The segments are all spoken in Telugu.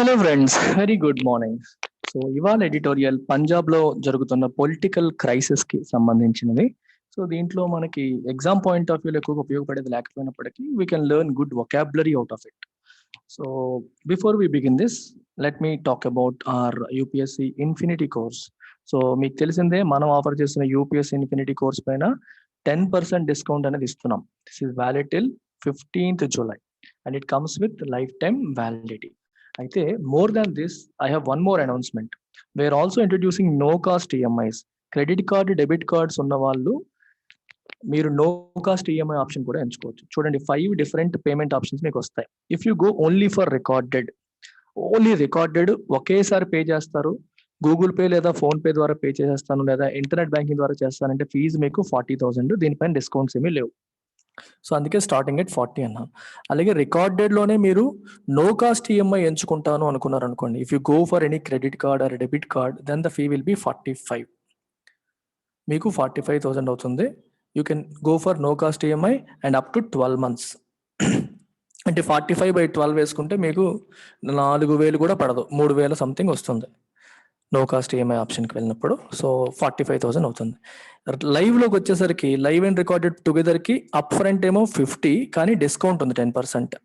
Hello friends, very good morning. So ఇవాళ ఎడిటోరియల్ పంజాబ్ లో జరుగుతున్న పొలిటికల్ క్రైసిస్ కి సంబంధించినది. సో దీంట్లో మనకి ఎగ్జామ్ పాయింట్ ఆఫ్ వ్యూలో ఎక్కువగా ఉపయోగపడేది లేకపోయినప్పటికీ we can learn good vocabulary out of it. So before we begin this, let me talk about our UPSC infinity course. So మీకు తెలిసిందే, మనం ఆఫర్ చేస్తున్న యూపీఎస్సి ఇన్ఫినిటీ కోర్స్ పైన 10% డిస్కౌంట్ అనేది ఇస్తున్నాం. This is valid till 15th July and it comes with lifetime validity. అయితే more than this, I have one more announcement. We're also introducing no cost EMIs. Credit card, debit cards ఉన్న వాళ్ళు మీరు నో కాస్ట్ ఈఎంఐ ఆప్షన్ కూడా ఎంచుకోవచ్చు. చూడండి, 5 డిఫరెంట్ పేమెంట్ ఆప్షన్స్ మీకు వస్తాయి. If you go only for recorded, ఒకేసారి పే చేస్తారు. గూగుల్ పే లేదా ఫోన్ పే ద్వారా పే చేసేస్తాను, లేదా ఇంటర్నెట్ బ్యాంకింగ్ ద్వారా చేస్తానంటే ఫీజు మీకు 40,000. దీనిపైన డిస్కౌంట్స్ ఏమీ లేవు. సో అందుకే స్టార్టింగ్ ఎట్ 40 అన్నాను. అలాగే రికార్డెడ్ లోనే మీరు నో కాస్ట్ ఈఎంఐ ఎంచుకుంటాను అనుకున్నారు అనుకోండి, if you go for any credit card or debit card, then the fee will be 45. మీకు 45,000 అవుతుంది. You can go for no cost EMI and up to 12 months. అంటే 45/12 వేసుకుంటే మీకు 4,000 కూడా పడదు, 3,000 సంథింగ్ వస్తుంది నో కాస్ట్ ఈఎంఐ ఆప్షన్కి వెళ్ళినప్పుడు. సో 45,000 అవుతుంది. లైవ్లోకి వచ్చేసరికి లైవ్ అండ్ రికార్డెడ్ టుగెదర్కి అప్ ఫ్రంట్ ఏమో 50, కానీ డిస్కౌంట్ ఉంది 10%,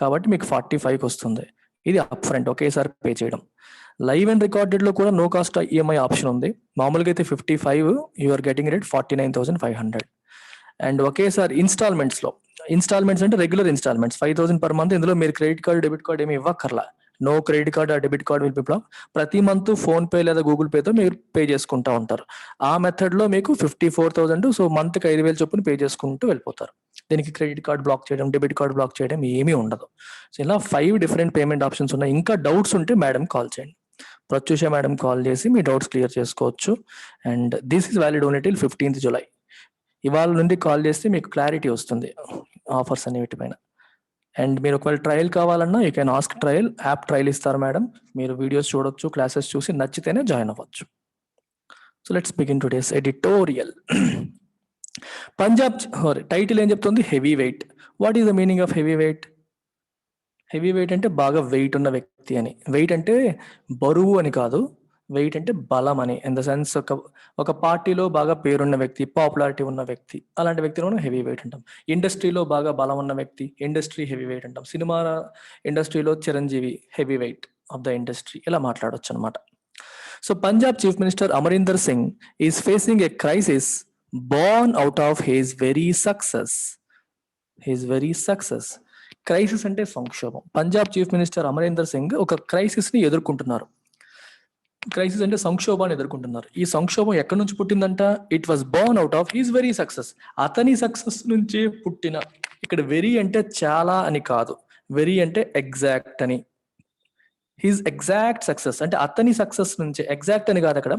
కాబట్టి మీకు 45కి వస్తుంది. ఇది అప్ ఫ్రంట్ ఒకేసారి పే చేయడం. లైవ్ అండ్ రికార్డెడ్లో కూడా నో కాస్ట్ ఈఎంఐ ఆప్షన్ ఉంది. మామూలుగా అయితే 55, యూఆర్ గెటింగ్ రేట్ 49,500. అండ్ ఒకేసారి ఇన్స్టాల్మెంట్స్ అంటే రెగ్యులర్ ఇన్స్టాల్మెంట్స్ 5,000 per month. ఇందులో మీరు క్రెడిట్ కార్డు, డెబిట్ కార్డు ఏమి ఇవ్వక్కర్లా. No credit card or debit card will be block. ప్రతి మంత్ ఫోన్ పే లేదా గూగుల్ పేతో మీరు పే చేసుకుంటూ ఉంటారు. ఆ మెథడ్ లో మీకు 54,000, సో మంత్కి 5,000 చొప్పున పే చేసుకుంటూ వెళ్ళిపోతారు. దీనికి క్రెడిట్ కార్డ్ బ్లాక్ చేయడం, డెబిట్ కార్డ్ బ్లాక్ చేయడం ఏమీ ఉండదు. సో ఇలా 5 డిఫరెంట్ పేమెంట్ ఆప్షన్స్ ఉన్నాయి. ఇంకా డౌట్స్ ఉంటే మేడం కాల్ చేయండి. ప్రత్యూష మేడం కాల్ చేసి మీ డౌట్స్ క్లియర్ చేసుకోవచ్చు. And this is valid only till 15th July. ఇవాళ నుండి కాల్ చేస్తే మీకు క్లారిటీ వస్తుంది ఆఫర్స్ అన్నిటిపైన. అండ్ మీరు ఒకవేళ ట్రయల్ కావాలన్నా you can ask trial. App trial ఇస్తారు మేడం, మీరు వీడియోస్ చూడొచ్చు, క్లాసెస్ చూసి నచ్చితేనే జాయిన్ అవ్వచ్చు. So let's begin today's editorial. Punjab title ఏం చెప్తుంది? Heavy weight. What is the meaning of heavy weight? Heavy weight అంటే బాగా వెయిట్ ఉన్న వ్యక్తి అని. వెయిట్ అంటే బరువు అని కాదు, వెయిట్ అంటే బలం అని. ఇన్ ద సెన్స్ ఒక పార్టీలో బాగా పేరున్న వ్యక్తి, పాపులారిటీ ఉన్న వ్యక్తి, అలాంటి వ్యక్తిని మనం హెవీ వెయిట్ అంటాం. ఇండస్ట్రీలో బాగా బలం ఉన్న వ్యక్తి, ఇండస్ట్రీ హెవీ వెయిట్ అంటాం. సినిమా ఇండస్ట్రీలో Chiranjeevi heavy weight of the industry, ఇలా మాట్లాడవచ్చు అనమాట. So Punjab chief minister Amarinder Singh is facing a crisis Born out of his very success. Crisis అంటే సంక్షోభం. పంజాబ్ చీఫ్ మినిస్టర్ అమరీందర్ సింగ్ ఒక క్రైసిస్ ని ఎదుర్కొంటున్నారు. క్రైసిస్ అంటే సంక్షోభాన్ని ఎదుర్కొంటున్నారు. ఈ సంక్షోభం ఎక్కడి నుంచి పుట్టిందంట? It was born out of his very success. అతని సక్సెస్ నుంచే పుట్టిన. ఇక్కడ వెరీ అంటే చాలా అని కాదు, వెరీ అంటే ఎగ్జాక్ట్ అని. హిజ్ ఎగ్జాక్ట్ సక్సెస్ అంటే అతని సక్సెస్ నుంచే, ఎగ్జాక్ట్ అని కాదు అక్కడ.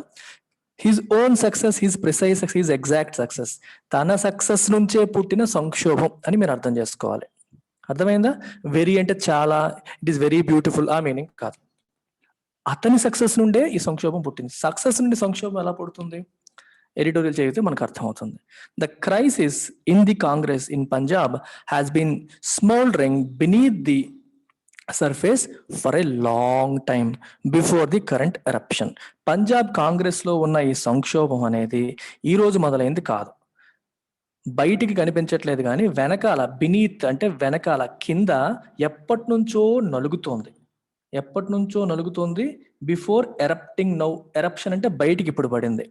His own success, his precise, his exact success, తన సక్సెస్ నుంచే పుట్టిన సంక్షోభం అని మీరు అర్థం చేసుకోవాలి. అర్థమైందా? వెరీ అంటే చాలా, ఇట్ ఈస్ వెరీ బ్యూటిఫుల్, ఆ మీనింగ్ కాదు. అతని సక్సెస్ నుండే ఈ సంక్షోభం పుట్టింది. సక్సెస్ నుండి సంక్షోభం ఎలా పుడుతుంది? ఎడిటోరియల్ చదివితే మనకు అర్థమవుతుంది. The crisis in the Congress in Punjab has been smouldering beneath the surface for a long time before the current eruption. Punjab Congress లో ఉన్న ఈ సంక్షోభం అనేది ఈ రోజు మొదలైంది కాదు, బయటికి కనిపించట్లేదు, కానీ వెనకాల, బినీత్ అంటే వెనకాల, కింద ఎప్పటి నుంచో నలుగుతోంది. Before erupting now. ఎరప్షన్ అంటే బయటికి ఇప్పుడు పడింది.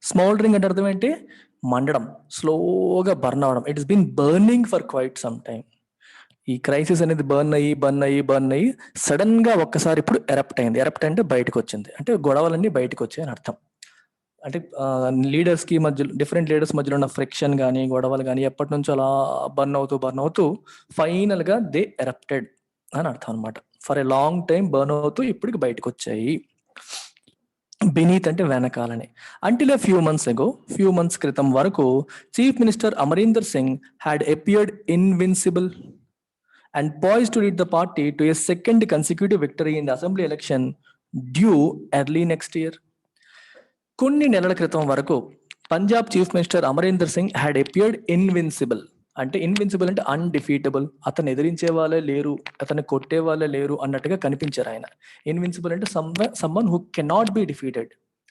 స్మోల్డరింగ్ అంటే అర్థం ఏంటి? మండడం, స్లోగా బర్న్ అవడం. It is been burning for quite some time. ఈ క్రైసిస్ అనేది బర్న్ అయ్యి సడన్ గా ఒక్కసారి ఇప్పుడు ఎరప్ట్ అయింది. ఎరప్ట్ అంటే బయటకు వచ్చింది, అంటే గొడవలన్నీ బయటకు వచ్చాయి అని అర్థం. అంటే లీడర్స్ కి మధ్య, డిఫరెంట్ లీడర్స్ మధ్యలో ఉన్న ఫ్రిక్షన్ కానీ, గొడవలు కానీ ఎప్పటి నుంచో అలా బర్న్ అవుతూ ఫైనల్ గా దే ఎరప్టెడ్ అని అర్థం అనమాట. For a long time burn అవుతూ ఇప్పటికి బయటకు వచ్చాయి. బినీత్ అంటే వెనకాలని. అంటిల్ ఎ ఫ్యూ మంత్స్ క్రితం వరకు chief minister Amarinder Singh had appeared invincible and poised to lead the party to a second consecutive victory in the assembly election due early next year. కొన్ని నెలల క్రితం వరకు Punjab chief minister Amarinder Singh had appeared invincible. అంటే ఇన్విన్సిబుల్ అంటే అన్డిఫీటబుల్, అతను ఎదిరించే వాళ్ళే లేరు, అతన్ని కొట్టే వాళ్ళే లేరు అన్నట్టుగా కనిపించారు ఆయన. ఇన్విన్సిబుల్ అంటే someone who cannot be defeated,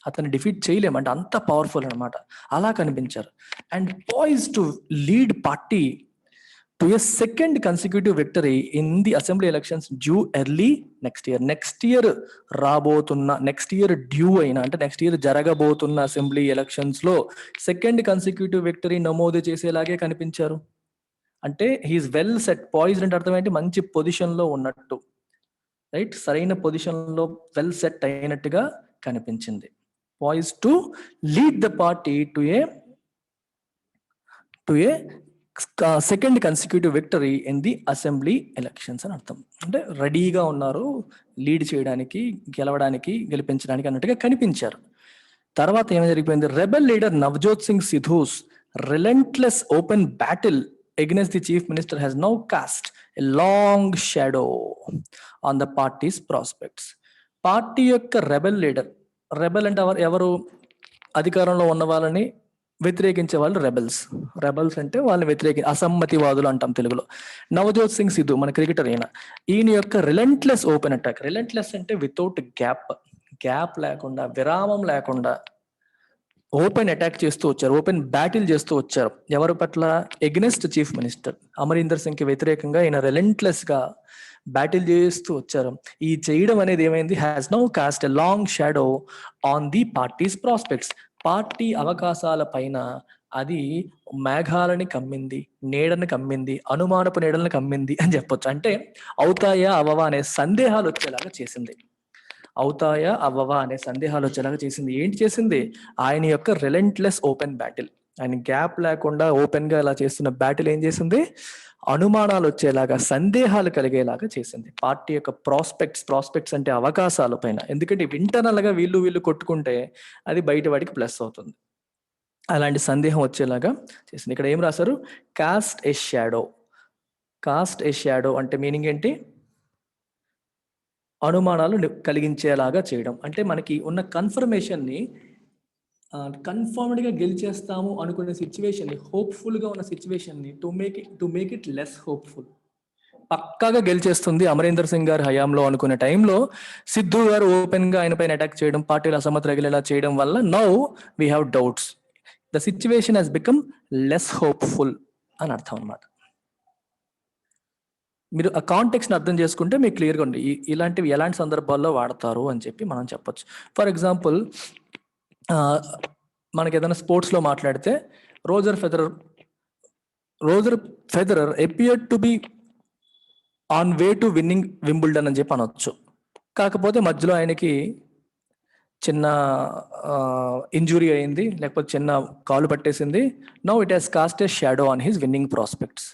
అతన్ని డిఫీట్ చేయలేము అంటే అంత పవర్ఫుల్ అనమాట, అలా కనిపించారు. And poise to lead party to a second consecutive victory in the assembly elections due early next year. Next year రాబోతున్న, నెక్స్ట్ ఇయర్ డ్యూ అయిన అంటే నెక్స్ట్ ఇయర్ జరగబోతున్న అసెంబ్లీ ఎలక్షన్స్ లో సెకండ్ కన్సిక్యూటివ్ విక్టరీ నమోదు చేసేలాగే కనిపించారు. అంటే హీఈస్ వెల్ సెట్. పాయిజ్డ్ అంటే అర్థం ఏంటి? మంచి పొజిషన్ లో ఉన్నట్టు, రైట్, సరైన పొజిషన్ లో వెల్ సెట్ అయినట్టుగా కనిపించింది. Poise to lead the party to A second consecutive victory in the assembly elections అని అర్థం. అంటే రెడీగా ఉన్నారు లీడ్ చేయడానికి, గెలవడానికి, గెలిపించడానికి అన్నట్టుగా కనిపించారు. తర్వాత ఏమైనా జరిగిపోయింది? Rebel leader Navjot Singh Sidhu's relentless open battle against the chief minister has now cast a long shadow on the party's prospects. Party యొక్క రెబెల్ లీడర్, రెబెల్ అంటే ఎవరు? అధికారంలో ఉన్న వాళ్ళని వ్యతిరేకించే వాళ్ళు రెబెల్స్. రెబెల్స్ అంటే వాళ్ళని అసమ్మతివాదులు అంటాం తెలుగులో. నవజోత్ సింగ్ సిద్ధు మన క్రికెటర్ ఈయన యొక్క రిలెంట్లెస్ ఓపెన్ అటాక్. రిలెంట్లెస్ అంటే వితౌట్ గ్యాప్ లేకుండా, విరామం లేకుండా ఓపెన్ అటాక్ చేస్తూ వచ్చారు, ఓపెన్ బ్యాటిల్ చేస్తూ వచ్చారు. ఎవరి పట్ల? Against chief minister Amarinder Singh కి వ్యతిరేకంగా ఈయన రిలెంట్లెస్ గా బ్యాటిల్ చేస్తూ వచ్చారు. ఈ చేయడం అనేది ఏమైంది? Has now cost a long shadow on the parties prospects. Party అవకాశాల పైన అది మేఘాలని కమ్మింది, నీడని కమ్మింది, అనుమానపు నీడలను కమ్మింది అని చెప్పొచ్చు. అంటే అవుతాయా అవ్వవా అనే సందేహాలు వచ్చేలాగా చేసింది. అవుతాయా అవ్వవా అనే సందేహాలు వచ్చేలాగా చేసింది. ఏంటి చేసింది? ఆయన యొక్క రిలెంట్లెస్ ఓపెన్ బ్యాటిల్, ఆయన గ్యాప్ లేకుండా ఓపెన్ గా ఇలా చేస్తున్న బ్యాటిల్ ఏం చేసింది? అనుమానాలు వచ్చేలాగా, సందేహాలు కలిగేలాగా చేసింది. పార్టీ యొక్క ప్రాస్పెక్ట్స్ అంటే అవకాశాల పైన. ఎందుకంటే ఇంటర్నల్ గా వీళ్ళు కొట్టుకుంటే అది బయట వాడికి ప్లస్ అవుతుంది. అలాంటి సందేహం వచ్చేలాగా చేసింది. ఇక్కడ ఏం రాశారు? కాస్ట్ ఎ షాడో. కాస్ట్ ఎ షాడో అంటే మీనింగ్ ఏంటి? అనుమానాలు కలిగించేలాగా చేయడం. అంటే మనకి ఉన్న కన్ఫర్మేషన్ని, కన్ఫర్మ్డ్ గా గెలిచేస్తాము అనుకునే సిచ్యువేషన్ ని, హోప్ఫుల్ గా ఉన్న సిచ్యువేషన్ ని to make it less hopeful. పక్కాగా గెలిచేస్తుంది అమరీందర్ సింగ్ గారి హయాంలో అనుకునే టైంలో సిద్ధు గారు ఓపెన్ గా ఆయన పైన అటాక్ చేయడం, పార్టీల అసమ్మతి రగిలేలా చేయడం వల్ల now we have doubts. The situation has become less hopeful అని అర్థం అన్నమాట. మీరు ఆ కాంటెక్స్ని అర్థం చేసుకుంటే మీకు క్లియర్గా ఉంది ఇలాంటివి ఎలాంటి సందర్భాల్లో వాడతారు అని చెప్పి మనం చెప్పొచ్చు. ఫర్ ఎగ్జాంపుల్, మనకి ఏదైనా స్పోర్ట్స్లో మాట్లాడితే Roger Federer appeared to be on way to winnowing Wimbledon అని చెప్పి అనొచ్చు. కాకపోతే మధ్యలో ఆయనకి చిన్న ఇంజురీ అయింది, లేకపోతే చిన్న కాలు పట్టేసింది. Now it has cost a shadow on his winnowing prospects.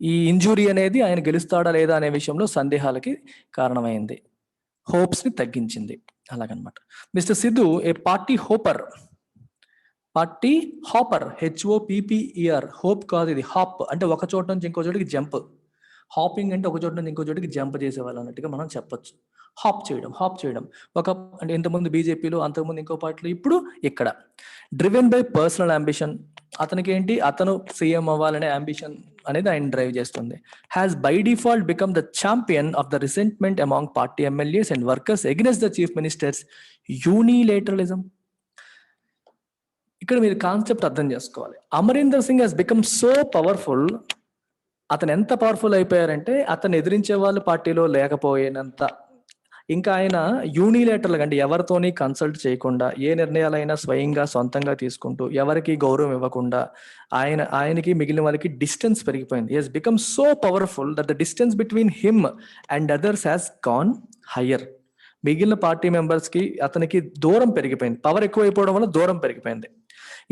ఈ ఇంజురీ అనేది ఆయన గెలుస్తాడా లేదా అనే విషయంలో సందేహాలకి కారణమైంది, హోప్స్ ని తగ్గించింది. అలాగనమాట. మిస్టర్ సిద్ధు ఏ పార్టీ హాపర్, HOPPER. హోప్ కాదు ఇది, హాప్ అంటే ఒక చోట నుంచి ఇంకో చోటికి జంప్. హాపింగ్ అంటే ఒక చోట నుంచి ఇంకో చోటికి జంప్ చేసేవాళ్ళు అన్నట్టుగా మనం చెప్పొచ్చు. హాప్ చేయడం ఒక అంటే ఇంతకుముందు బీజేపీలో, అంతకుముందు ఇంకో పార్టీలో, ఇప్పుడు ఇక్కడ. Driven by personal ambition. అతనికి ఏంటి? అతను సీఎం అవ్వాలనే అంబిషన్ అనేది ఆయన డ్రైవ్ చేస్తుంది. Has by default become the champion of the resentment among party MLAs and workers against the chief minister's unilateralism. ఇక్కడ మీరు కాన్సెప్ట్ అర్థం చేసుకోవాలి. Amarinder Singh has become so powerful. అతను ఎంత పవర్ఫుల్ అయిపోయారంటే అతను ఎదిరించే వాళ్ళు పార్టీలో లేకపోయినంత. ఇంకా ఆయన యూనిలేటరల్ అంటే ఎవరితోని కన్సల్ట్ చేయకుండా, ఏ నిర్ణయాలైనా స్వయంగా సొంతంగా తీసుకుంటూ, ఎవరికి గౌరవం ఇవ్వకుండా ఆయనకి మిగిలిన వాళ్ళకి డిస్టెన్స్ పెరిగిపోయింది. He has become so powerful that the distance between him and others has gone higher. మిగిలిన పార్టీ మెంబర్స్ కి అతనికి దూరం పెరిగిపోయింది. పవర్ ఎక్కువైపోవడం వల్ల దూరం పెరిగిపోయింది.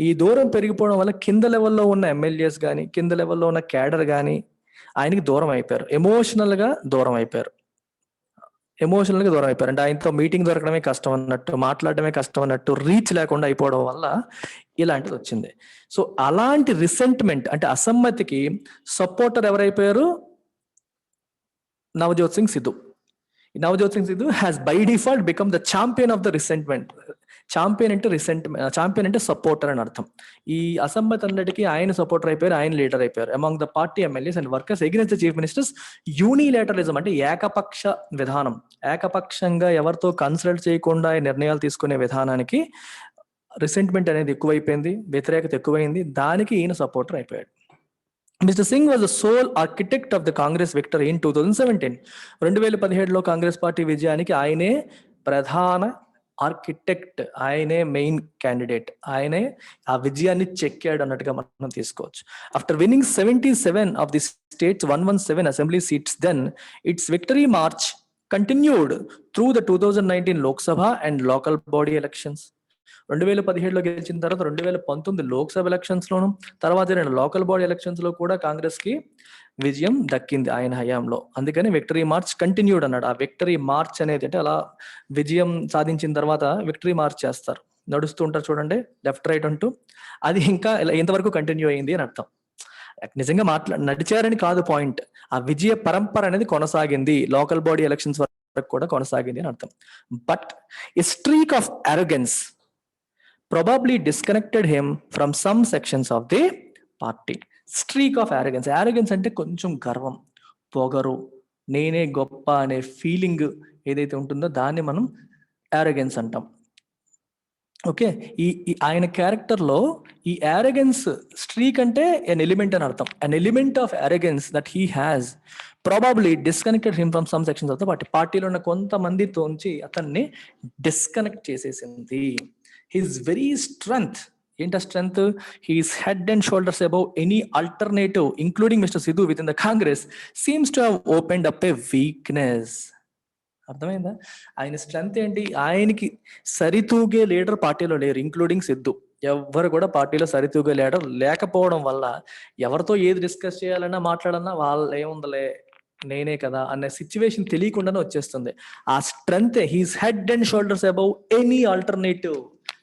ఈ దూరం పెరిగిపోవడం వల్ల కింద లెవెల్లో ఉన్న ఎమ్మెల్యేస్ కానీ, కింద లెవెల్లో ఉన్న క్యాడర్ కానీ ఆయనకి దూరం అయిపోయారు, ఎమోషనల్ గా దూరం అయిపోయారు. అంటే ఆయనతో మీటింగ్ దొరకడమే కష్టం అన్నట్టు, మాట్లాడడమే కష్టం అన్నట్టు, రీచ్ లేకుండా అయిపోవడం వల్ల ఇలాంటిది వచ్చింది. సో అలాంటి రిసెంట్మెంట్ అంటే అసమ్మతికి సపోర్టర్ ఎవరైపోయారు? Navjot Singh Sidhu. Navjot Singh Sidhu has by default become the champion of the resentment. Champion అంటే చాంపియన్ అంటే సపోర్టర్ అని అర్థం. ఈ అసమ్మతి అన్నిటికీ ఆయన సపోర్టర్ అయిపోయారు, ఆయన లీడర్ అయిపోయారు. Among the party MLAs and workers against the chief minister's unilateralism అంటే ఏకపక్ష విధానం, ఏకపక్షంగా ఎవరితో కన్సల్ట్ చేయకుండా నిర్ణయాలు తీసుకునే విధానానికి రిసెంట్మెంట్ అనేది ఎక్కువైపోయింది, వ్యతిరేకత ఎక్కువైంది. దానికి ఈయన సపోర్టర్ అయిపోయాడు. Mister Singh was the sole architect of the Congress victory in 2017. 2017లో కాంగ్రెస్ పార్టీ విజయానికి ఆయనే ప్రధాన ఆర్కిటెక్ట్, ఆయనే మెయిన్ క్యాండిడేట్, ఆయనే ఆ విజయాన్ని చెక్కాడు అన్నట్టుగా మనం తీసుకోవచ్చు. After winning 77 of the states 117 assembly seats, then its victory march continued through the 2019 Lok Sabha and local body elections. 2017లో గెలిచిన తర్వాత 2019 లోక్సభ ఎలక్షన్స్ లోను, తర్వాత లోకల్ బాడీ ఎలక్షన్స్ లో కూడా కాంగ్రెస్ కి విజయం దక్కింది ఆయన హయాంలో. అందుకని విక్టరీ మార్చ్ కంటిన్యూడ్ అన్నాడు. ఆ విక్టరీ మార్చ్ అనేది అంటే అలా విజయం సాధించిన తర్వాత విక్టరీ మార్చ్ చేస్తారు, నడుస్తూ ఉంటారు చూడండి, లెఫ్ట్ రైట్ అంటూ. అది ఇంకా ఇంతవరకు కంటిన్యూ అయింది అని అర్థం. నిజంగా నడిచారని కాదు పాయింట్, ఆ విజయ పరంపర అనేది కొనసాగింది, లోకల్ బాడీ ఎలక్షన్స్ వరకు కూడా కొనసాగింది అని అర్థం. But A streak of arrogance probably disconnected him from some sections of the party. Streak of arrogance. Arrogance అంటే కొంచెం గర్వం, పొగరు, నేనే గొప్ప అనే ఫీలింగ్ ఏదైతే ఉంటుందో దాన్ని మనం arrogance అంటాం. ఓకే, ఈ ఆయన క్యారెక్టర్లో ఈ arrogance స్ట్రీక్ అంటే an element అని అర్థం. An element of arrogance that he has probably disconnected him from some sections of the party. పార్టీలో ఉన్న కొంతమందితోంచి అతన్ని డిస్కనెక్ట్ చేసేసింది. His very strength, ఏంట strength, he's head and shoulders above any alternative including mister Siddhu with in the Congress seems to have opened up A weakness. అర్థమైందా? ఆయన స్ట్రెంగ్త్ ఏంటి? ఆయనకి సరితూగే లీడర్ పార్టీలో లేరు, ఇంక్లూడింగ్ సిద్ధు. ఎవ్వరు కూడా పార్టీలో సరితూగే లీడర్ లేకపోవడం వల్ల ఎవరితో ఏది డిస్కస్ చేయాలన్నా మాట్లాడన్నా వాళ్ళు ఏముందలే నేనే కదా అనే సిచ్యువేషన్ తెలియకుండానే వచ్చేస్తుంది. ఆ strength, he's head and shoulders above any alternative.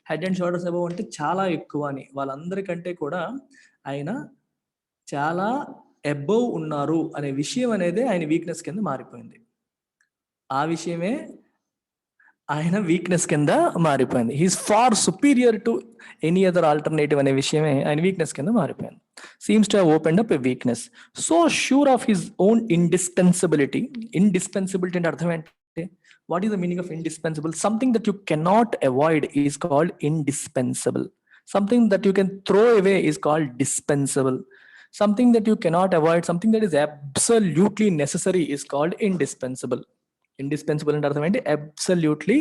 Head and shoulders above అంటే చాలా ఎక్కువ అని, వాళ్ళందరికంటే కూడా ఆయన చాలా అబౌవ్ ఉన్నారు అనే విషయం అనేది ఆయన వీక్నెస్ కింద మారిపోయింది. ఆ విషయమే ఆయన వీక్నెస్ కింద మారిపోయింది. He's far superior to any other alternative అనే విషయమే ఆయన వీక్నెస్ కింద మారిపోయింది. Seems to have opened up a weakness. So sure of his own indispensability. Indispensability అంటే అర్థం ఏంటి? What is the meaning of indispensable? Something that you cannot avoid is called indispensable. Something that you can throw away is called dispensable. Something that you cannot avoid, something that is absolutely necessary is called indispensable. Indispensable అంటే అర్థం ఏంటి? Absolutely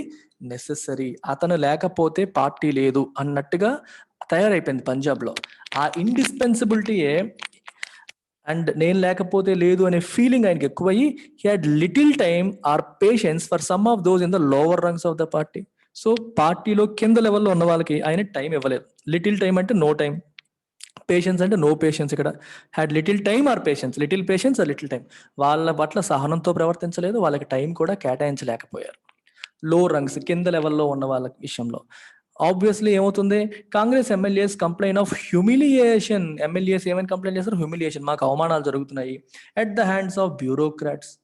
necessary. అతను లేకపోతే పార్టీ లేదు అన్నట్టుగా తయారైపోయింది పంజాబ్లో. ఆ ఇండిస్పెన్సిబిలిటీయే అండ్ నేను లేకపోతే లేదు అనే ఫీలింగ్ ఆయనకి ఎక్కువయ్యి he had little time or patience for some of those in the lower rungs of the party. So పార్టీలో కింద లెవెల్లో ఉన్న వాళ్ళకి ఆయన టైం ఇవ్వలేదు. లిటిల్ టైం అంటే నో టైం, పేషెన్స్ అంటే నో పేషెన్స్. ఇక్కడ had little time or patience, little patience or little time. వాళ్ళ పట్ల సహనంతో ప్రవర్తించలేదు, వాళ్ళకి టైం కూడా కేటాయించలేకపోయారు. లో రంగ్స్, కింద లెవెల్లో ఉన్న వాళ్ళ విషయంలో ఆబ్వియస్లీ ఏమవుతుంది? Congress MLAs complaint of humiliation. MLAs ఏమైనా కంప్లైంట్ చేస్తారు? హ్యూమిలియేషన్, మాకు అవమానాలు జరుగుతున్నాయి at the hands of bureaucrats.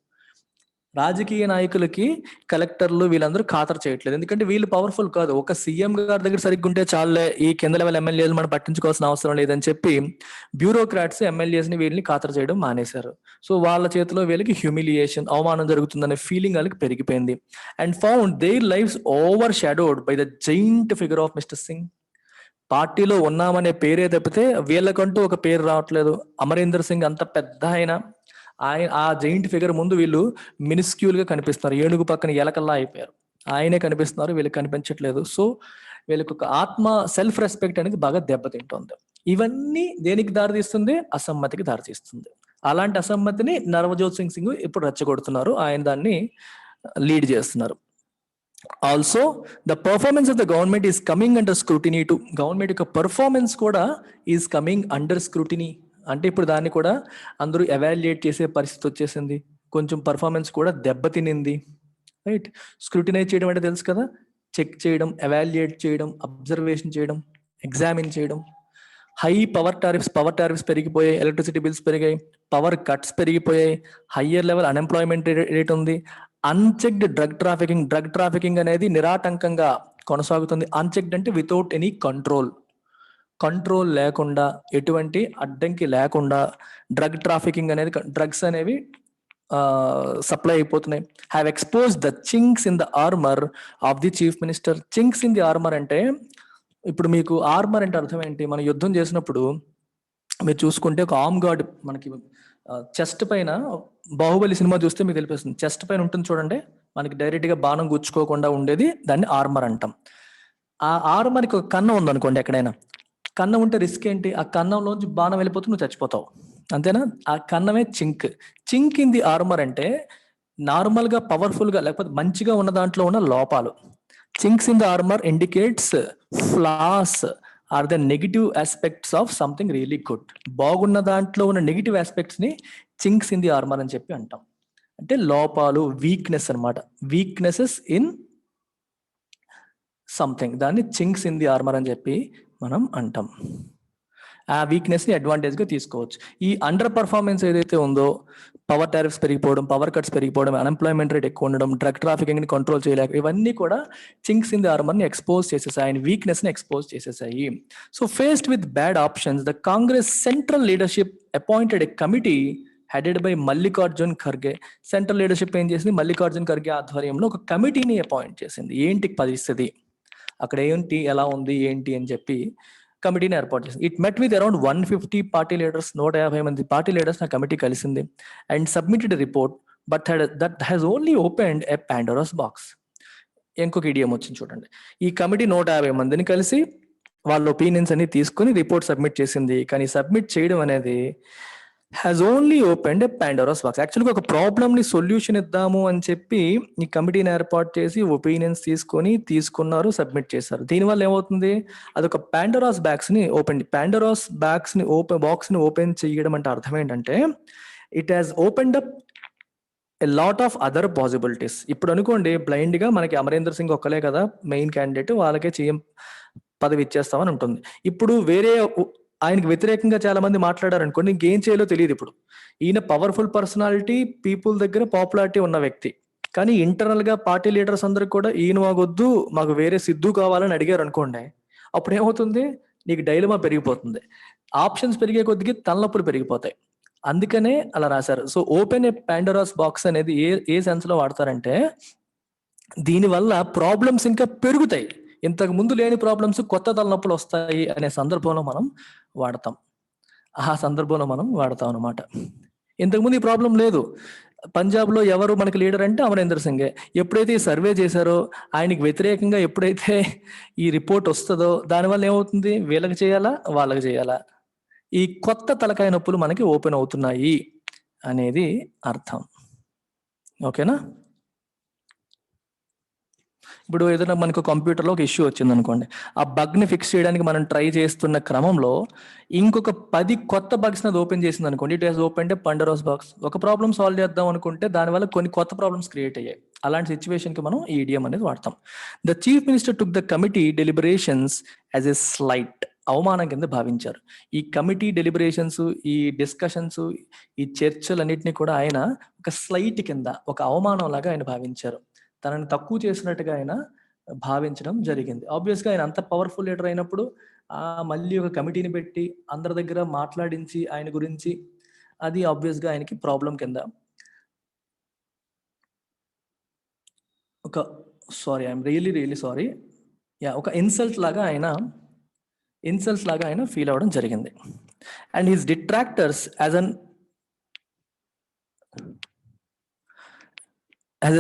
రాజకీయ నాయకులకి కలెక్టర్లు వీళ్ళందరూ ఖాతరు చేయట్లేదు, ఎందుకంటే వీళ్ళు పవర్ఫుల్ కాదు. ఒక సీఎం గారి దగ్గర సరిగ్గా ఉంటే చాలే, ఈ కింద లెవెల్ ఎమ్మెల్యేలు మనం పట్టించుకోవాల్సిన అవసరం లేదని చెప్పి బ్యూరోక్రాట్స్ ఎమ్మెల్యేస్ ని వీళ్ళని ఖాతరు చేయడం మానేశారు. సో వాళ్ళ చేతిలో వీళ్ళకి హ్యూమిలియేషన్, అవమానం జరుగుతుందనే ఫీలింగ్ వాళ్ళకి పెరిగిపోయింది. And found there lifes over shadowed by the giant figure of mister Singh. పార్టీలో ఉన్నామనే పేరే తప్పితే వీళ్ళకంటూ ఒక పేరు రావట్లేదు. అమరీందర్ సింగ్ అంత పెద్ద ఆయన ఆ జైంట్ ఫిగర్ ముందు వీళ్ళు మినిస్క్యూల్ గా కనిపిస్తున్నారు, ఏనుగు పక్కన ఎలకల్లా అయిపోయారు. ఆయనే కనిపిస్తున్నారు, వీళ్ళకి కనిపించట్లేదు. సో వీళ్ళకి ఒక ఆత్మ, సెల్ఫ్ రెస్పెక్ట్ అనేది బాగా దెబ్బతింటుంది. ఇవన్నీ దేనికి దారితీస్తుంది? అసమ్మతికి దారితీస్తుంది. అలాంటి అసమ్మతిని నవజోత్ సింగ్ ఇప్పుడు రెచ్చగొడుతున్నారు, ఆయన దాన్ని లీడ్ చేస్తున్నారు. Also the performance of the government is coming under scrutiny to. Government యొక్క పర్ఫార్మెన్స్ కూడా ఈజ్ కమింగ్ అండర్ స్క్రూటినీ. అంటే ఇప్పుడు దాన్ని కూడా అందరూ ఎవాల్యుయేట్ చేసే పరిస్థితి వచ్చేసింది. కొంచెం పర్ఫార్మెన్స్ కూడా దెబ్బతినింది. రైట్, స్క్రూటినైజ్ చేయడం అంటే తెలుసు కదా, చెక్ చేయడం, ఎవాల్యుయేట్ చేయడం, అబ్జర్వేషన్ చేయడం, ఎగ్జామిన్ చేయడం. హై పవర్ టారిఫ్స్ పెరిగిపోయాయి, ఎలక్ట్రిసిటీ బిల్స్ పెరిగాయి, పవర్ కట్స్ పెరిగిపోయాయి, హయ్యర్ లెవెల్ అన్ఎంప్లాయ్మెంట్ రేట్ ఉంది, అన్చెక్డ్ డ్రగ్ ట్రాఫికింగ్ అనేది నిరాటంకంగా కొనసాగుతుంది. అన్చెక్డ్ అంటే వితౌట్ ఎనీ కంట్రోల్ లేకుండా, ఎటువంటి అడ్డంకి లేకుండా డ్రగ్ ట్రాఫికింగ్ అనేది, డ్రగ్స్ అనేవి సప్లై అయిపోతున్నాయి. Have expose the chinks in the armour of the chief minister. Chinks in the armour అంటే, ఇప్పుడు మీకు ఆర్మర్ అంటే అర్థం ఏంటి? మనం యుద్ధం చేసినప్పుడు మీరు చూసుకుంటే ఒక ఆర్మ్ గార్డ్ మనకి చెస్ట్ పైన, బాహుబలి సినిమా చూస్తే మీకు తెలిపిస్తుంది, చెస్ట్ పైన ఉంటుంది చూడండి, మనకి డైరెక్ట్ గా బాణం గుచ్చుకోకుండా ఉండేది, దాన్ని ఆర్మర్ అంటాం. ఆ ఆర్మర్కి ఒక కన్నం ఉందనుకోండి, ఎక్కడైనా కన్నం ఉంటే రిస్క్ ఏంటి? ఆ కన్నంలోంచి బాణం వెళ్ళిపోతే నువ్వు చచ్చిపోతావు, అంతేనా? ఆ కన్నమే చింక్ ఇన్ ది ఆర్మర్ అంటే నార్మల్ గా పవర్ఫుల్ గా లేకపోతే మంచిగా ఉన్న దాంట్లో ఉన్న లోపాలు. Chinks in the armour indicates flaws or the negative aspects of something really good. బాగున్న దాంట్లో ఉన్న నెగిటివ్ ఆస్పెక్ట్స్ ని చింక్స్ ఇన్ ది ఆర్మర్ అని చెప్పి అంటాం. అంటే లోపాలు, వీక్నెస్ అనమాట, వీక్నెసెస్ ఇన్ సంథింగ్, దాన్ని చింక్స్ ఇన్ ది ఆర్మర్ అని చెప్పి మనం అంటాం. ఆ వీక్నెస్ ని అడ్వాంటేజ్ గా తీసుకోవచ్చు. ఈ అండర్ పర్ఫార్మెన్స్ ఏదైతే ఉందో, పవర్ టారిఫ్స్ పెరిగిపోవడం, పవర్ కట్స్ పెరిగిపోవడం, అన్ఎంప్లాయ్మెంట్ రేట్ ఎక్కువ ఉండడం, డ్రగ్ ట్రాఫికింగ్ ని కంట్రోల్ చేయలేక, ఇవన్నీ కూడా చింక్స్ ఇన్ ది ఆర్మర్ ని ఎక్స్పోజ్ చేసేసాయి, ఆయన వీక్నెస్ ని ఎక్స్పోజ్ చేసేసాయి. So faced with bad options, the Congress central leadership appointed a committee headed by Mallikarjun Kharge. Central leadership ఏం చేసింది? మల్లికార్జున్ ఖర్గే ఆధ్వర్యంలో ఒక కమిటీని అపాయింట్ చేసింది. ఏంటి పరిస్థితి అక్కడ, ఏంటి, ఎలా ఉంది, ఏంటి అని చెప్పి కమిటీని ఏర్పాటు చేసింది. It met with around 150 party leaders. 150 మంది పార్టీ లీడర్స్ నా కమిటీ కలిసింది. And submitted report, but that has only opened a Pandora's box. ఇంకొక ఇడియం వచ్చింది చూడండి. ఈ కమిటీ 150 మందిని కలిసి వాళ్ళ ఒపీనియన్స్ అన్ని తీసుకుని రిపోర్ట్ సబ్మిట్ చేసింది. కానీ సబ్మిట్ చేయడం అనేది has only opened a Pandora's box. యాక్చువల్గా ఒక ప్రాబ్లమ్ ని సొల్యూషన్ ఇద్దాము అని చెప్పి ఈ కమిటీని ఏర్పాటు చేసి ఒపీనియన్స్ తీసుకున్నారు, సబ్మిట్ చేశారు. దీనివల్ల ఏమవుతుంది? అదొక పాండోరాస్ బాక్స్ ని ఓపెన్ చేయడం అంటే అర్థం ఏంటంటే, it has opened up a lot of other possibilities. ఇప్పుడు అనుకోండి, బ్లైండ్ గా మనకి అమరేందర్ సింగ్ ఒక్కలే కదా మెయిన్ క్యాండిడేట్, వాళ్ళకే సీఎం పదవి ఇచ్చేస్తామని ఉంటుంది. ఇప్పుడు వేరే ఆయనకి వ్యతిరేకంగా చాలా మంది మాట్లాడారు అనుకోండి, ఇంకేం చేయాలో తెలియదు. ఇప్పుడు ఈయన పవర్ఫుల్ పర్సనాలిటీ, పీపుల్ దగ్గర పాపులారిటీ ఉన్న వ్యక్తి, కానీ ఇంటర్నల్ గా పార్టీ లీడర్స్ అందరికి కూడా ఈయన మాకొద్దు, మాకు వేరే సిద్ధు కావాలని అడిగారు అనుకోండి, అప్పుడు ఏమవుతుంది? నీకు డైలమా పెరిగిపోతుంది, ఆప్షన్స్ పెరిగే కొద్దిగా తలనొప్పులు పెరిగిపోతాయి. అందుకనే అలా రాశారు. So open a Pandora's box అనేది ఏ సెన్స్ లో వాడతారంటే, దీనివల్ల ప్రాబ్లమ్స్ ఇంకా పెరుగుతాయి, ఇంతకు ముందు లేని ప్రాబ్లమ్స్, కొత్త తలనొప్పులు వస్తాయి అనే సందర్భంలో మనం వాడతాం. అనమాట. ఇంతకుముందు ఈ ప్రాబ్లం లేదు. పంజాబ్ లో ఎవరు మనకి లీడర్ అంటే అమరేందర్ సింగే. ఎప్పుడైతే ఈ సర్వే చేశారో, ఆయనకి వ్యతిరేకంగా ఎప్పుడైతే ఈ రిపోర్ట్ వస్తుందో, దానివల్ల ఏమవుతుంది? వీళ్ళకి చేయాలా, వాళ్ళకి చేయాలా, ఈ కొత్త తలకాయ నొప్పులు మనకి ఓపెన్ అవుతున్నాయి అనేది అర్థం. ఓకేనా? ఇప్పుడు ఏదైనా మనకు కంప్యూటర్లో ఒక ఇష్యూ వచ్చింది అనుకోండి, ఆ బగ్ ని ఫిక్స్ చేయడానికి మనం ట్రై చేస్తున్న క్రమంలో ఇంకొక 10 కొత్త బగ్స్ అది ఓపెన్ చేసింది అనుకోండి, it has open a Pandora's box. ఒక ప్రాబ్లం సాల్వ్ చేద్దాం అనుకుంటే దానివల్ల కొన్ని కొత్త ప్రాబ్లమ్స్ క్రియేట్ అయ్యాయి. అలాంటి సిచ్యువేషన్ కి మనం ఈ ఈడియం అనేది వాడతాం. The chief minister took the committee deliberations as a slight. అవమానం కింద భావించారు. ఈ కమిటీ డెలిబరేషన్స్, ఈ డిస్కషన్స్, ఈ చర్చలన్నింటినీ కూడా ఆయన ఒక స్లైట్ కింద, ఒక అవమానం లాగా ఆయన భావించారు. తనని తక్కువ చేసినట్టుగా ఆయన భావించడం జరిగింది. ఆబ్వియస్ గా ఆయన అంత పవర్ఫుల్ లీడర్ అయినప్పుడు మళ్ళీ ఒక కమిటీని పెట్టి అందరి దగ్గర మాట్లాడించి ఆయన గురించి, అది ఆబ్వియస్ గా ఆయనకి ప్రాబ్లం కింద, ఐఎమ్ రియలీ సారీ, ఒక ఇన్సల్ట్ లాగా ఆయన ఫీల్ అవ్వడం జరిగింది. And his detractors as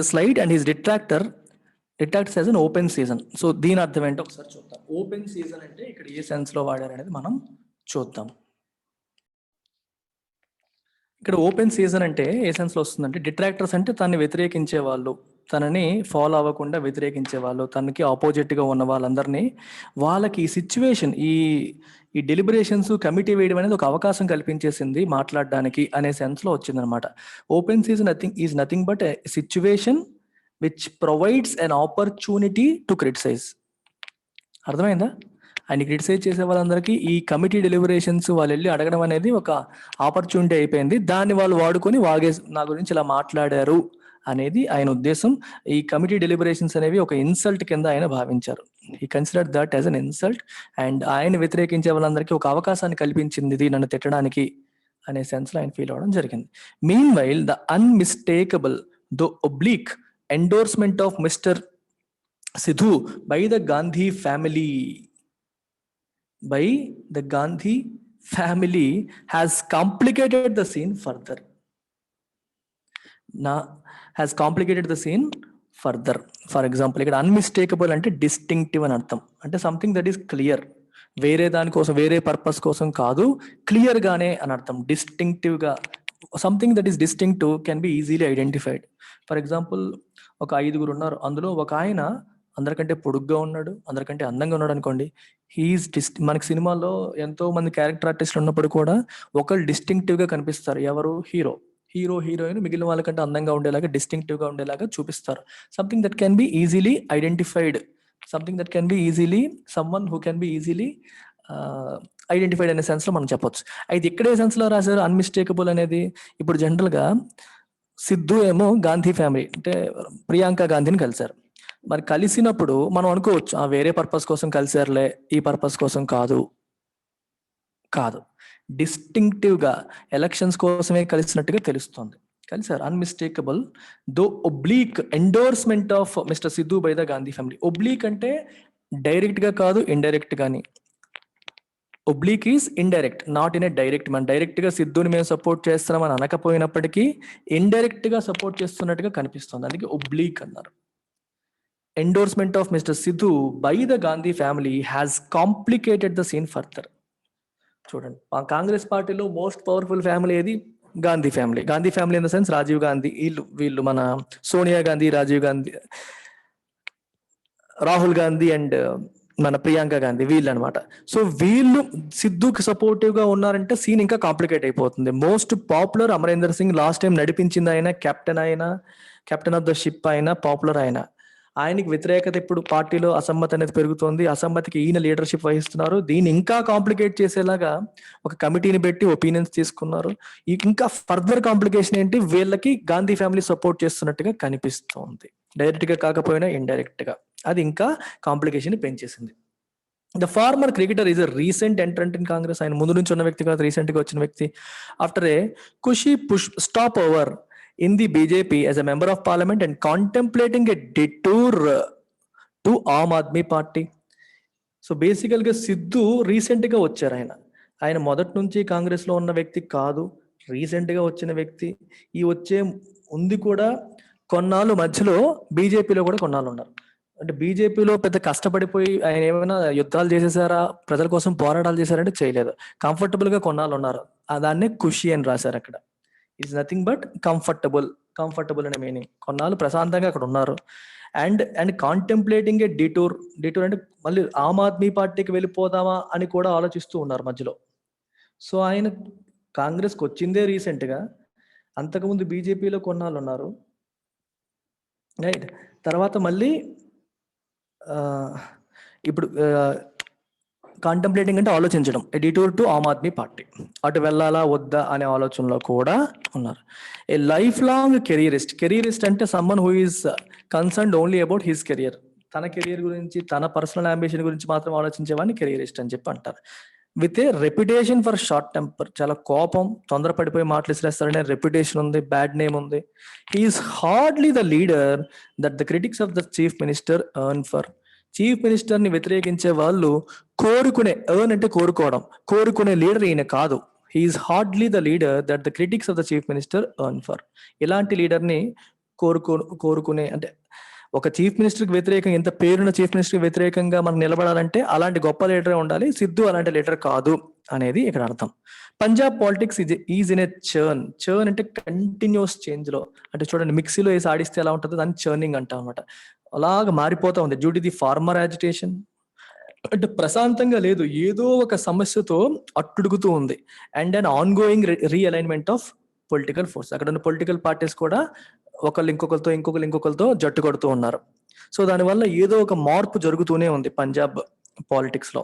a slide and his detractors as an open season. So దీని అర్థం ఏంటో ఒకసారి చూద్దాం. ఓపెన్ సీజన్ అంటే ఇక్కడ ఏ సెన్స్ లో వాడారు అనేది మనం చూద్దాం. ఇక్కడ ఓపెన్ సీజన్ అంటే ఏ సెన్స్ లో వస్తుందంటే, డిట్రాక్టర్స్ అంటే తనని వ్యతిరేకించే వాళ్ళు, తనని ఫాలో అవ్వకుండా వ్యతిరేకించే వాళ్ళు, తనకి ఆపోజిట్ గా ఉన్న వాళ్ళందరినీ, వాళ్ళకి ఈ సిచ్యువేషన్, ఈ డెలిబరేషన్స్, కమిటీ వేయడం అనేది ఒక అవకాశం కల్పించేసింది మాట్లాడడానికి అనే సెన్స్ లో వచ్చిందనమాట. Open season is nothing but a situation which provides an opportunity to criticize. అర్థమైందా? ఆయన క్రిటిసైజ్ చేసే వాళ్ళందరికీ ఈ కమిటీ డెలిబరేషన్స్ వాళ్ళు వెళ్ళి అడగడం అనేది ఒక ఆపర్చునిటీ అయిపోయింది. దాన్ని వాళ్ళు వాడుకొని నా గురించి ఇలా మాట్లాడారు అనేది ఆయన ఉద్దేశం. ఈ కమిటీ డెలిబరేషన్స్ అనేవి ఒక ఇన్సల్ట్ కింద ఆయన భావించారు. ఈ consider that as an insult and ఆయన వ్యతిరేకించే వాళ్ళందరికీ ఒక అవకాశాన్ని కల్పించింది ఇది నన్ను తిట్టడానికి అనే సెన్స్ లో ఆయన ఫీల్ అవ్వడం జరిగింది. Meanwhile the unmistakable though oblique endorsement of Mr Sidhu by the Gandhi family has complicated the scene further. For example ఇక్కడ అన్మిస్టేకబుల్ అంటే డిస్టింక్టివ్ అని అర్థం. అంటే సంథింగ్ దట్ ఈస్ క్లియర్, వేరే దానికోసం వేరే పర్పస్ కోసం కాదు, క్లియర్ గానే అని అర్థం. డిస్టింక్టివ్ గా something that is distinctive can be easily identified. For example ఒక 5 ఉన్నారు, అందులో ఒక ఆయన అందరికంటే పొడుగ్గా ఉన్నాడు, అందరికంటే అందంగా ఉన్నాడు అనుకోండి. మనకి సినిమాలో ఎంతో మంది క్యారెక్టర్ ఆర్టిస్టులు ఉన్నప్పుడు కూడా ఒకళ్ళు డిస్టింక్టివ్ గా కనిపిస్తారు. ఎవరు? హీరోయిన్ మిగిలిన వాళ్ళకంటే అందంగా ఉండేలాగా, డిస్టింక్టివ్ గా ఉండేలాగా చూపిస్తారు. Something that can be easily identified, someone who can be easily identified అనే సెన్స్ లో మనం చెప్పొచ్చు. అయితే ఇక్కడే సెన్స్ లో రాశారు అన్మిస్టేకబుల్ అనేది. ఇప్పుడు జనరల్ గా సిద్ధు ఏమో గాంధీ ఫ్యామిలీ అంటే ప్రియాంక గాంధీని కలిశారు. మరి కలిసినప్పుడు మనం అనుకోవచ్చు వేరే పర్పస్ కోసం కలిసారులే, ఈ పర్పస్ కోసం కాదు. డిస్టింక్టివ్ గా ఎలక్షన్స్ కోసమే కలిసినట్టుగా తెలుస్తుంది. కలిసారు. Unmistakable though oblique endorsement of mister Sidhu by the Gandhi family. Oblique అంటే డైరెక్ట్ గా కాదు, ఇండైరెక్ట్ గాని. Oblique is indirect, not in a direct. మనం డైరెక్ట్ గా సిద్ధుని మేము సపోర్ట్ చేస్తున్నామని అనకపోయినప్పటికీ ఇండైరెక్ట్ గా సపోర్ట్ చేస్తున్నట్టుగా కనిపిస్తుంది. అందుకే ఒబ్లీక్ అన్నారు. Endorsement of mister Sidhu by the Gandhi family has complicated the scene further. చూడండి, కాంగ్రెస్ పార్టీలో మోస్ట్ పవర్ఫుల్ ఫ్యామిలీ ఏది? Gandhi family. Gandhi family in the sense Rajiv Gandhi, వీళ్ళు మన సోనియా గాంధీ, రాజీవ్ గాంధీ, రాహుల్ గాంధీ అండ్ మన ప్రియాంక గాంధీ, వీళ్ళు అనమాట. సో వీళ్ళు సిద్ధుకి సపోర్టివ్ గా ఉన్నారంటే సీన్ ఇంకా కాంప్లికేట్ అయిపోతుంది. Most popular Amarender Singh last time నడిపించింది ఆయన, కెప్టెన్ ఆఫ్ ద షిప్ అయినా, పాపులర్ ఆయన. ఆయనకి వ్యతిరేకత ఇప్పుడు పార్టీలో అసమ్మతి అనేది పెరుగుతోంది. అసమ్మతికి ఈయన లీడర్షిప్ వహిస్తున్నారు. దీన్ని ఇంకా కాంప్లికేట్ చేసేలాగా ఒక కమిటీని పెట్టి ఒపీనియన్స్ తీసుకున్నారు. ఇంకా ఫర్దర్ కాంప్లికేషన్ ఏంటి? వీళ్ళకి గాంధీ ఫ్యామిలీ సపోర్ట్ చేస్తున్నట్టుగా కనిపిస్తోంది, డైరెక్ట్ గా కాకపోయినా ఇండైరెక్ట్ గా. అది ఇంకా కాంప్లికేషన్ పెంచేసింది. The former cricketer is a recent entrant in Congress. ఆయన ముందు నుంచి ఉన్న వ్యక్తి కాదు, రీసెంట్ గా వచ్చిన వ్యక్తి. After a cushy stopover in the BJP as a member of parliament and contemplating a detour to Aam Aadmi Party. So బేసికల్ గా సిద్ధు రీసెంట్ గా వచ్చారు. ఆయన మొదటి నుంచి కాంగ్రెస్ లో ఉన్న వ్యక్తి కాదు, రీసెంట్ గా వచ్చిన వ్యక్తి. ఈ వచ్చే ఉంది కూడా కొన్నాళ్ళు మధ్యలో బీజేపీలో కూడా కొన్నాళ్ళు ఉన్నారు. అంటే బీజేపీలో పెద్ద కష్టపడిపోయి ఆయన ఏమైనా యుద్ధాలు చేసేసారా, ప్రజల కోసం పోరాటాలు చేశారంటే చేయలేదు. కంఫర్టబుల్ గా కొన్నాళ్ళు ఉన్నారు. దాన్నే ఖుషి అని రాశారు అక్కడ. ఈజ్ నథింగ్ బట్ కంఫర్టబుల్ అనే మీనింగ్. కొన్నాళ్ళు ప్రశాంతంగా అక్కడ ఉన్నారు. అండ్ కాంటెంప్లేటింగ్ ఏ డిటూర్ అంటే మళ్ళీ ఆమ్ ఆద్మీ పార్టీకి వెళ్ళిపోదామా అని కూడా ఆలోచిస్తూ ఉన్నారు మధ్యలో. సో ఆయన కాంగ్రెస్కి వచ్చిందే రీసెంట్ గా, అంతకుముందు బీజేపీలో కొన్నాళ్ళు ఉన్నారు, రైట్. తర్వాత మళ్ళీ ఇప్పుడు కాంటెంప్లేటింగ్ అంటే ఆలోచించడం, detour to Aam Aadmi party, అటు వెళ్ళాలా వద్దా అనే ఆలోచనలో కూడా ఉన్నారు. ఏ లైఫ్ లాంగ్ కెరియరిస్ట్ అంటే someone who is concerned only about his career. తన కెరియర్ గురించి, తన పర్సనల్ అంబిషన్ గురించి మాత్రం ఆలోచించేవాడిని కెరియరిస్ట్ అని చెప్పి అంటారు. With a reputation for short temper, చాలా కోపం, తొందరపడిపోయి మాటలు ఇసిరేస్తారనే రెప్యుటేషన్ ఉంది, బ్యాడ్ నేమ్ ఉంది. He's hardly the leader that the critics of the chief minister earn for. Chief minister ని వ్యతిరేకించే వాళ్ళు ఎర్న్ అంటే కోరుకునే లీడర్ ఈయన కాదు. He's hardly the leader that the critics of the chief minister earn for. ఇలాంటి లీడర్ ని కోరుకునే అంటే ఒక చీఫ్ మినిస్టర్ కి వ్యతిరేకంగా, ఇంత పేరున్న చీఫ్ మినిస్టర్ కి వ్యతిరేకంగా మనం నిలబడాలంటే అలాంటి గొప్ప లీడరే ఉండాలి. సిద్ధు అలాంటి లీడర్ కాదు అనేది ఇక్కడ అర్థం. Punjab politics is in a churn అంటే కంటిన్యూస్ చేంజ్ లో. అంటే చూడండి, మిక్సీలో వేసి ఆడిస్తే ఎలా ఉంటుందో దాన్ని చర్నింగ్ అంటాం అనమాట. అలాగ మారిపోతా ఉంది due to the farmer agitation. అంటే ప్రశాంతంగా లేదు, ఏదో ఒక సమస్యతో అట్టుడుగుతూ ఉంది. And an ongoing realignment of political force. అక్కడ ఉన్న పొలిటికల్ పార్టీస్ కూడా ఒకళ్ళు ఇంకొకరితో జట్టు కొడుతూ ఉన్నారు. సో దానివల్ల ఏదో ఒక మార్పు జరుగుతూనే ఉంది పంజాబ్ పాలిటిక్స్ లో.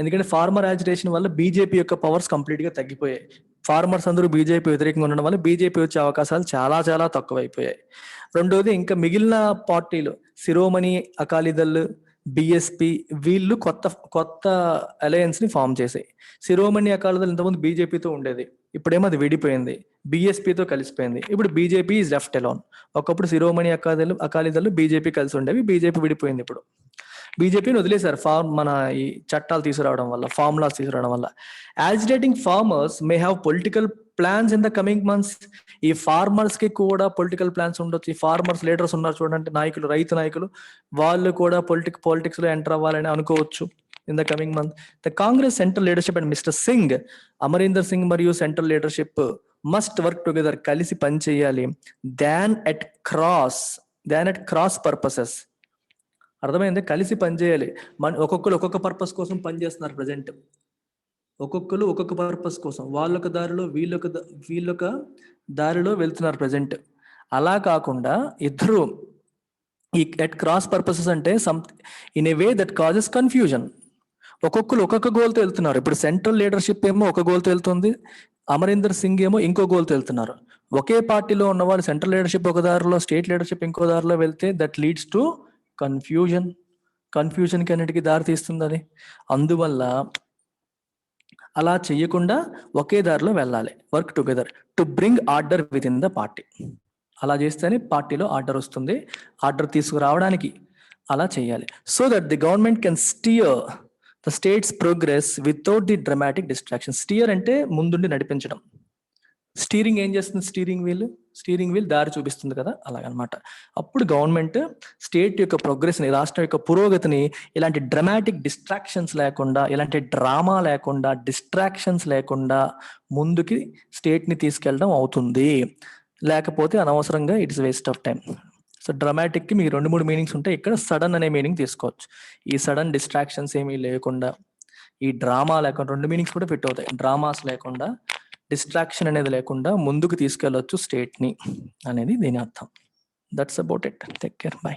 ఎందుకంటే ఫార్మర్ యాజిటేషన్ వల్ల బీజేపీ యొక్క పవర్స్ కంప్లీట్ గా తగ్గిపోయాయి. ఫార్మర్స్ అందరూ బీజేపీ వ్యతిరేకంగా ఉండడం వల్ల బీజేపీ వచ్చే అవకాశాలు చాలా చాలా తక్కువైపోయాయి. రెండోది ఇంకా మిగిలిన పార్టీలు శిరోమణి అకాలీదళ్, బిఎస్పి వీళ్ళు కొత్త అలయన్స్ ని ఫామ్ చేశాయి. శిరోమణి అకాలీదళ్ ఇంతకుముందు బీజేపీతో ఉండేది, ఇప్పుడేమో అది విడిపోయింది, బిఎస్పితో కలిసిపోయింది. ఇప్పుడు బీజేపీ ఈజ్ లెఫ్ట్ అలోన్. ఒకప్పుడు శిరోమణి అకాలీదళ్ బీజేపీ కలిసి ఉండేవి, బీజేపీ విడిపోయింది. ఇప్పుడు బీజేపీని వదిలేశారు మన ఈ చట్టాలు తీసుకురావడం వల్ల, ఫార్ములాస్ తీసుకురావడం వల్ల. యాజిటేటింగ్ farmers may have political plans in the coming months. ఈ ఫార్మర్స్ కి కూడా పొలిటికల్ ప్లాన్స్ ఉండొచ్చు. ఈ ఫార్మర్స్ లీడర్స్ ఉన్నారు చూడండి, నాయకులు, రైతు నాయకులు, వాళ్ళు కూడా పాలిటిక్స్ లో ఎంటర్ అవ్వాలని అనుకోవచ్చు in the coming month. The Congress central leadership and Mr Singh, Amarinder Singh మరియు central leadership must work together, కలిసి పనిచేయాలి. Than at cross purposes. అర్థమైంది? కలిసి పనిచేయాలి. ఒక్కొక్కరు ఒక్కొక్క పర్పస్ కోసం పనిచేస్తున్నారు ప్రజెంట్. ఒక్కొక్కరు ఒక్కొక్క పర్పస్ కోసం, వాళ్ళొక దారిలో వీళ్ళొక దారిలో వెళ్తున్నారు ప్రజెంట్. అలా కాకుండా ఇద్దరు ఈ ఎట్ క్రాస్ పర్పసెస్ అంటే in a way that causes confusion. ఒక్కొక్కరు ఒక్కొక్క గోల్తో వెళ్తున్నారు. ఇప్పుడు సెంట్రల్ లీడర్షిప్ ఏమో ఒక గోల్తో వెళ్తుంది, అమరీందర్ సింగ్ ఏమో ఇంకో గోల్తో వెళ్తున్నారు. ఒకే పార్టీలో ఉన్న వాళ్ళు సెంట్రల్ లీడర్షిప్ ఒక దారిలో, స్టేట్ లీడర్షిప్ ఇంకో దారిలో వెళ్తే దట్ లీడ్స్ టు కన్ఫ్యూజన్ కి అన్నిటికీ దారి తీస్తుంది అది. అందువల్ల అలా చెయ్యకుండా ఒకే దారిలో వెళ్ళాలి. Work together to bring order with in the party. అలా చేస్తేనే పార్టీలో ఆర్డర్ వస్తుంది. ఆర్డర్ తీసుకురావడానికి అలా చేయాలి. So that the government can steer the states progress without the dramatic distraction. Steer అంటే ముందుండి నడిపించడం. స్టీరింగ్ ఏం చేస్తుంది? స్టీరింగ్ వీల్ దారి చూపిస్తుంది కదా, అలాగనమాట. అప్పుడు గవర్నమెంట్ స్టేట్ యొక్క ప్రోగ్రెస్ ని, రాష్ట్రం యొక్క పురోగతిని ఇలాంటి డ్రమాటిక్ డిస్ట్రాక్షన్స్ లేకుండా, ఇలాంటి డ్రామా లేకుండా, డిస్ట్రాక్షన్స్ లేకుండా ముందుకి స్టేట్ ని తీసుకెళ్ళడం అవుతుంది. లేకపోతే అనవసరంగా it's waste of time. So dramatic కి మీకు 2-3 మీనింగ్స్ ఉంటాయి. ఇక్కడ సడన్ అనే మీనింగ్ తీసుకోవచ్చు. ఈ సడన్ డిస్ట్రాక్షన్స్ ఏమీ లేకుండా, ఈ డ్రామా లేకుండా, 2 మీనింగ్స్ కూడా ఫిట్ అవుతాయి. డ్రామాస్ లేకుండా, డిస్ట్రాక్షన్ అనేది లేకుండా ముందుకు తీసుకెళ్ళొచ్చు స్టేట్ ని అనేది దీని అర్థం. That's about it. Take care, by.